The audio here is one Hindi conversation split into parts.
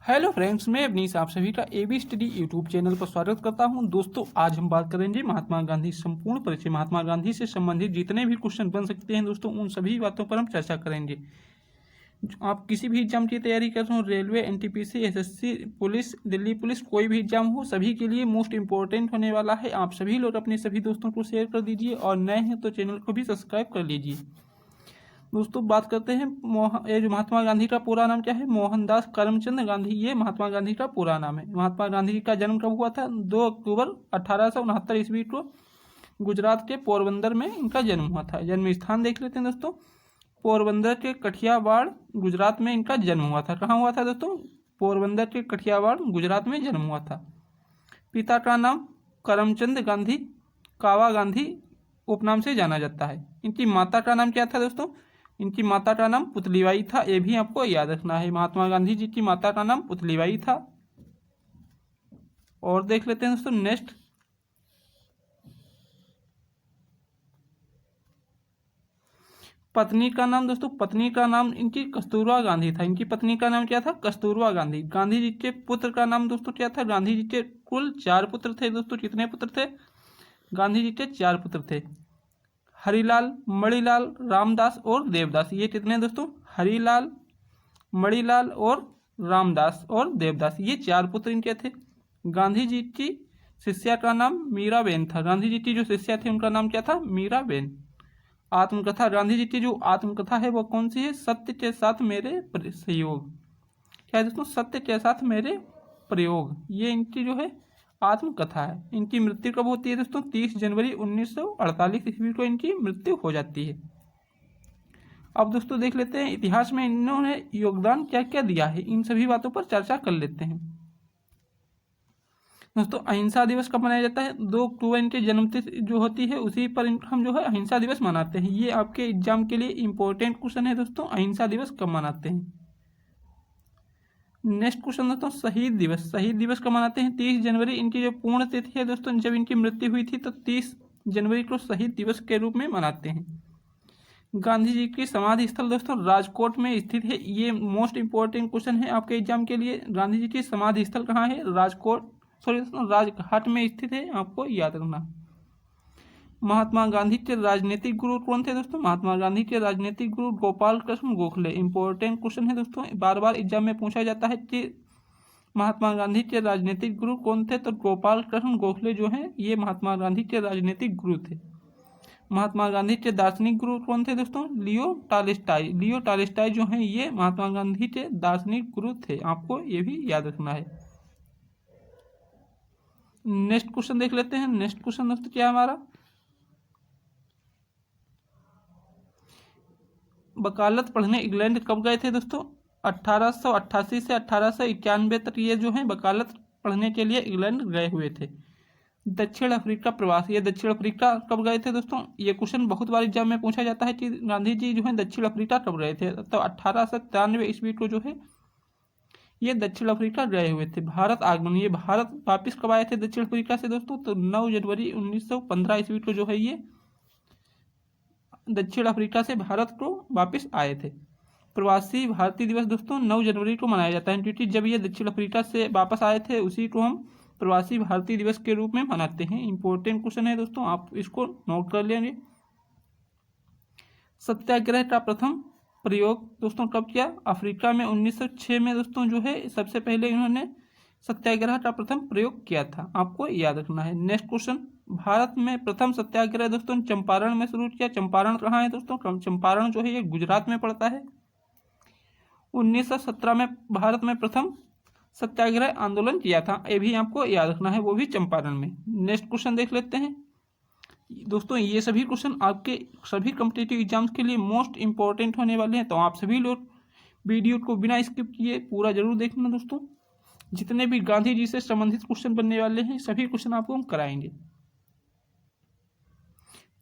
हेलो फ्रेंड्स, मैं अवनीश आप सभी का एबी स्टडी यूट्यूब चैनल पर स्वागत करता हूं। दोस्तों, आज हम बात करेंगे महात्मा गांधी संपूर्ण परिचय। महात्मा गांधी से संबंधित जितने भी क्वेश्चन बन सकते हैं दोस्तों, उन सभी बातों पर हम चर्चा करेंगे। आप किसी भी एग्जाम की तैयारी कर रहे हो, railway, NTPC, SSC, police, Delhi police, कोई भी एग्जाम हो, सभी के लिए मोस्ट इंपॉर्टेंट होने वाला है। आप सभी लोग अपने सभी दोस्तों को शेयर कर दीजिए और नए हैं तो चैनल को भी सब्सक्राइब कर लीजिए। दोस्तों, बात करते हैं ये जो महात्मा गांधी का पूरा नाम क्या है? मोहनदास करमचंद गांधी, ये महात्मा गांधी का पूरा नाम है। महात्मा गांधी का जन्म कब हुआ था? 2 अक्टूबर 1869 ईस्वी को गुजरात के पोरबंदर में इनका जन्म हुआ था। जन्म स्थान देख लेते हैं दोस्तों, पोरबंदर के कठियावाड़ गुजरात में इनका जन्म हुआ था। कहाँ हुआ था दोस्तों? पोरबंदर के कठियावाड़ गुजरात में जन्म हुआ था। पिता का नाम करमचंद गांधी, कावा गांधी उपनाम से जाना जाता है। इनकी माता का नाम क्या था दोस्तों? इनकी माता का नाम पुतलीबाई था। ये भी आपको याद रखना है, महात्मा गांधी जी की माता का नाम पुतलीबाई था। और देख लेते हैं दोस्तों नेक्स्ट, पत्नी का नाम। दोस्तों, पत्नी का नाम इनकी कस्तूरबा गांधी था। इनकी पत्नी का नाम क्या था? कस्तूरबा गांधी। गांधी जी के पुत्र का नाम दोस्तों क्या था? गांधी जी के कुल 4 पुत्र थे दोस्तों। कितने पुत्र थे? गांधी जी के 4 पुत्र थे। हरिलाल, मणिलाल, रामदास और देवदास। ये कितने दोस्तों? हरिलाल, मणिलाल और रामदास और देवदास, ये 4 पुत्र इनके थे। गांधी जी की शिष्या का नाम मीराबेन था। गांधी जी की जो शिष्या थी उनका नाम क्या था? मीराबेन। आत्मकथा, गांधी जी की जो आत्मकथा है वो कौन सी है? सत्य के साथ मेरे सहयोग। क्या है दोस्तों? सत्य के साथ मेरे प्रयोग, ये इनकी जो है आत्मकथा है। इनकी मृत्यु कब होती है दोस्तों? 30 जनवरी 1948 ईस्वी को इनकी मृत्यु हो जाती है। अब दोस्तों देख लेते हैं इतिहास में इन्होंने योगदान क्या क्या दिया है, इन सभी बातों पर चर्चा कर लेते हैं। दोस्तों, अहिंसा दिवस कब मनाया जाता है? 2 अक्टूबर इनके जन्मतिथि जो होती है उसी पर हम जो है अहिंसा दिवस मनाते हैं। ये आपके एग्जाम के लिए इंपॉर्टेंट क्वेश्चन है दोस्तों, अहिंसा दिवस कब मनाते हैं। नेक्स्ट क्वेश्चन दोस्तों, शहीद दिवस। शहीद दिवस कब मनाते हैं? 30 जनवरी इनकी जो पूर्ण तिथि है दोस्तों, जब इनकी मृत्यु हुई थी तो 30 जनवरी को शहीद दिवस के रूप में मनाते हैं। गांधी जी की समाधि स्थल दोस्तों राजकोट में स्थित है। ये मोस्ट इंपॉर्टेंट क्वेश्चन है आपके एग्जाम के लिए। गांधी जी की समाधि स्थल कहाँ है? राजकोट, सॉरी दोस्तों, राजघाट में स्थित है, आपको याद रखना। महात्मा गांधी के राजनीतिक गुरु कौन थे दोस्तों? महात्मा गांधी के राजनीतिक गुरु गोपाल कृष्ण गोखले। इंपॉर्टेंट क्वेश्चन है दोस्तों, बार बार एग्जाम में पूछा जाता है कि महात्मा गांधी के राजनीतिक गुरु कौन थे, तो गोपाल कृष्ण गोखले जो हैं ये महात्मा गांधी के राजनीतिक गुरु थे। महात्मा गांधी के दार्शनिक गुरु कौन थे दोस्तों? लियो टॉलस्टॉय। लियो टॉलस्टॉय जो हैं ये महात्मा गांधी के दार्शनिक गुरु थे, आपको ये भी याद रखना है। नेक्स्ट क्वेश्चन देख लेते हैं। नेक्स्ट क्वेश्चन दोस्तों क्या है हमारा? वकालत पढ़ने इंग्लैंड कब गए थे दोस्तों? 1888 से 1891 तक ये जो है वकालत पढ़ने के लिए इंग्लैंड गए हुए थे। दक्षिण अफ्रीका प्रवास, ये दक्षिण अफ्रीका कब गए थे दोस्तों? ये क्वेश्चन बहुत बार एग्जाम में पूछा जाता है कि गांधी जी जो है दक्षिण अफ्रीका कब गए थे, तो 1893 ईस्वी को जो है ये दक्षिण अफ्रीका गए हुए थे। भारत आगमन, ये भारत वापिस कब आए थे दक्षिण अफ्रीका से दोस्तों? तो 9 जनवरी 1915 ईस्वी को जो है ये दक्षिण अफ्रीका से भारत को वापस आए थे। प्रवासी भारतीय दिवस दोस्तों 9 जनवरी को मनाया जाता है, क्योंकि जब ये दक्षिण अफ्रीका से वापस आए थे उसी को हम प्रवासी भारतीय दिवस के रूप में मनाते हैं। इंपॉर्टेंट क्वेश्चन है दोस्तों, आप इसको नोट कर लेंगे। सत्याग्रह का प्रथम प्रयोग दोस्तों कब किया? अफ्रीका में 1906 में दोस्तों जो है सबसे पहले इन्होंने सत्याग्रह का प्रथम प्रयोग किया था, आपको याद रखना है। नेक्स्ट क्वेश्चन, भारत में प्रथम सत्याग्रह दोस्तों चंपारण में शुरू किया। चंपारण कहाँ है दोस्तों? चंपारण जो है ये गुजरात में पड़ता है। 1917 में भारत में प्रथम सत्याग्रह आंदोलन किया था, ये भी आपको याद रखना है, वो भी चंपारण में। नेक्स्ट क्वेश्चन देख लेते हैं दोस्तों, ये सभी क्वेश्चन आपके सभी कॉम्पिटिटिव एग्जाम्स के लिए मोस्ट इंपॉर्टेंट होने वाले हैं, तो आप सभी लोग वीडियो को बिना स्किप किए पूरा जरूर देखना दोस्तों। जितने भी गांधी जी से संबंधित क्वेश्चन बनने वाले हैं सभी क्वेश्चन आपको हम कराएंगे।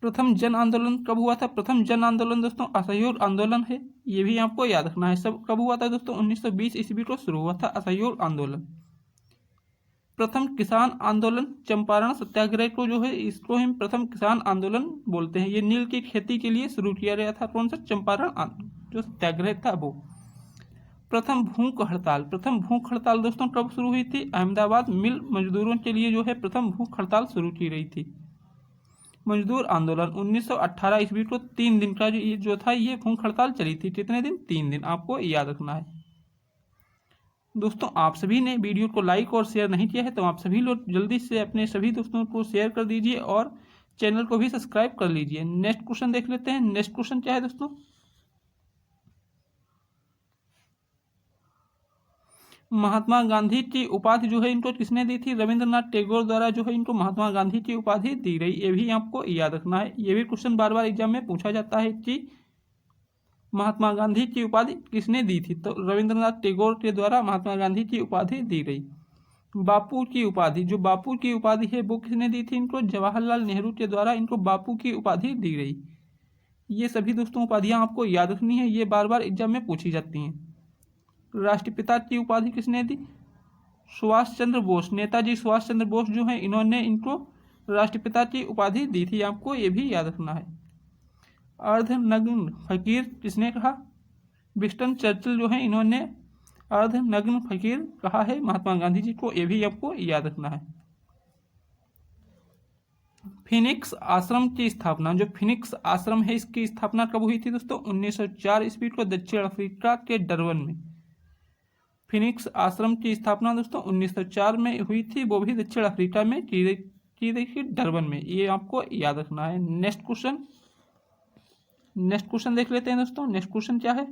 प्रथम जन आंदोलन कब हुआ था? प्रथम जन आंदोलन दोस्तों असहयोग आंदोलन है, ये भी आपको याद रखना है। सब कब हुआ था दोस्तों? 1920 ईस्वी को शुरू हुआ था असहयोग आंदोलन। प्रथम किसान आंदोलन चंपारण सत्याग्रह को जो है इसको हम प्रथम किसान आंदोलन बोलते हैं। ये नील की खेती के लिए शुरू किया गया था। कौन सा? चंपारण जो सत्याग्रह था वो। प्रथम भूख हड़ताल दोस्तों कब शुरू हुई थी? अहमदाबाद मिल मजदूरों के लिए जो है प्रथम भूख हड़ताल शुरू की गई थी। मजदूर आंदोलन 1918 ईस्वी को 3 दिन का जो था ये भूख हड़ताल चली थी। कितने दिन? 3 दिन, आपको याद रखना है। दोस्तों आप सभी ने वीडियो को लाइक और शेयर नहीं किया है तो आप सभी लोग जल्दी से अपने सभी दोस्तों को शेयर कर दीजिए और चैनल को भी सब्सक्राइब कर लीजिए। नेक्स्ट क्वेश्चन देख लेते हैं। नेक्स्ट क्वेश्चन क्या है दोस्तों? महात्मा गांधी की उपाधि जो है इनको किसने दी थी? रविंद्रनाथ टैगोर द्वारा जो है इनको महात्मा गांधी की उपाधि दी गई। ये भी आपको याद रखना है। ये भी क्वेश्चन बार बार एग्जाम में पूछा जाता है कि महात्मा गांधी की उपाधि किसने दी थी? तो रविंद्रनाथ टैगोर के द्वारा महात्मा गांधी की उपाधि दी गई। बापू की उपाधि, जो बापू की उपाधि है वो किसने दी थी इनको? जवाहरलाल नेहरू के द्वारा इनको बापू की उपाधि दी गई। ये सभी दोस्तों उपाधियां आपको याद रखनी है, ये बार बार एग्जाम में पूछी जाती हैं। राष्ट्रपिता की उपाधि किसने दी? सुभाष चंद्र बोस, नेताजी सुभाष चंद्र बोस जो है इन्होंने इनको राष्ट्रपिता की उपाधि दी थी, आपको ये भी याद रखना है। अर्धनग्न फकीर किसने कहा? विंस्टन चर्चिल जो है इन्होंने अर्धनग्न फकीर कहा है महात्मा गांधी जी को, ये भी आपको याद रखना है। फिनिक्स आश्रम की स्थापना, जो फिनिक्स आश्रम है इसकी स्थापना कब हुई थी दोस्तों? 1904 ईस्वी को दक्षिण अफ्रीका के डरबन में। फिनिक्स आश्रम की स्थापना दोस्तों 1904 में हुई थी, वो भी दक्षिण अफ्रीका में की गई थी, डरबन में। ये आपको याद रखना है। नेक्स्ट क्वेश्चन देख लेते हैं दोस्तों। नेक्स्ट क्वेश्चन क्या है?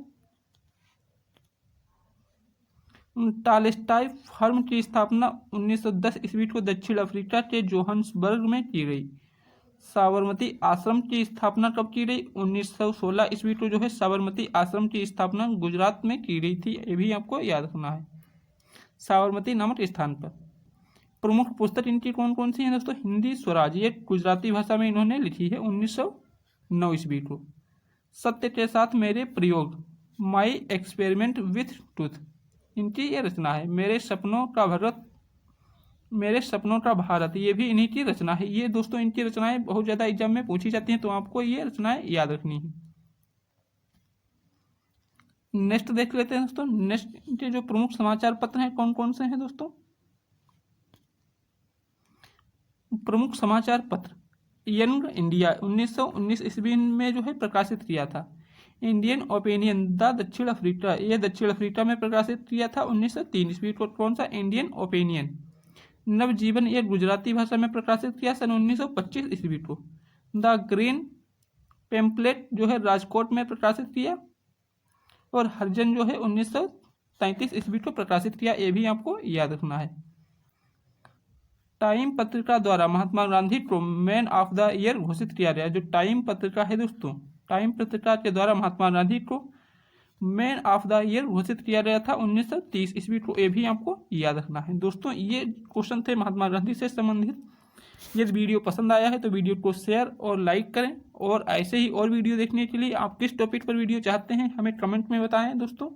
टॉलस्टॉय फर्म की स्थापना 1910 ईस्वी को दक्षिण अफ्रीका के जोहान्सबर्ग में की गई। साबरमती आश्रम की स्थापना कब की गई? 1916 ईस्वी को जो है साबरमती आश्रम की स्थापना गुजरात में की गई थी, ये भी आपको याद रखना है, साबरमती नामक स्थान पर। प्रमुख पुस्तक इनकी कौन कौन सी है दोस्तों? हिंदी स्वराज, ये गुजराती भाषा में इन्होंने लिखी है 1909 ईस्वी को। सत्य के साथ मेरे प्रयोग, माई एक्सपेरिमेंट विथ ट्रूथ, इनकी ये रचना है। मेरे सपनों का भारत, ये भी इन्हीं की रचना है। ये दोस्तों इनकी रचनाएं बहुत ज्यादा एग्जाम में पूछी जाती हैं, तो आपको ये रचनाएं याद रखनी है। नेक्स्ट देख लेते हैं दोस्तों। नेक्स्ट इनके जो प्रमुख समाचार पत्र हैं कौन कौन से हैं दोस्तों? प्रमुख समाचार पत्र, यंग इंडिया 1919 ईस्वी में जो है प्रकाशित किया था। इंडियन ओपिनियन द दक्षिण अफ्रीका, ये दक्षिण अफ्रीका में प्रकाशित किया था 1903 ईस्वी को। कौन सा? Indian opinion. नवजीवन, ये गुजराती भाषा में प्रकाशित किया सन 1925 ईस्वी को। द ग्रीन पेम्पलेट जो है राजकोट में प्रकाशित किया। और हरिजन जो है 1933 ईस्वी को प्रकाशित किया, ये भी आपको याद रखना है। टाइम पत्रिका द्वारा महात्मा गांधी को मैन ऑफ द ईयर घोषित किया गया। जो टाइम पत्रिका है दोस्तों, टाइम पत्रिका के द्वारा महात्मा गांधी को मैन ऑफ द ईयर घोषित किया गया था 1930 ईस्वी को, ये भी आपको याद रखना है। दोस्तों ये क्वेश्चन थे महात्मा गांधी से संबंधित। यदि वीडियो पसंद आया है तो वीडियो को शेयर और लाइक करें, और ऐसे ही और वीडियो देखने के लिए आप किस टॉपिक पर वीडियो चाहते हैं हमें कमेंट में बताएं। दोस्तों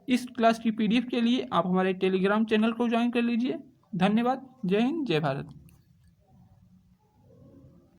इस क्लास की PDF के लिए आप हमारे टेलीग्राम चैनल को ज्वाइन कर लीजिए। धन्यवाद। जय हिंद, जय भारत।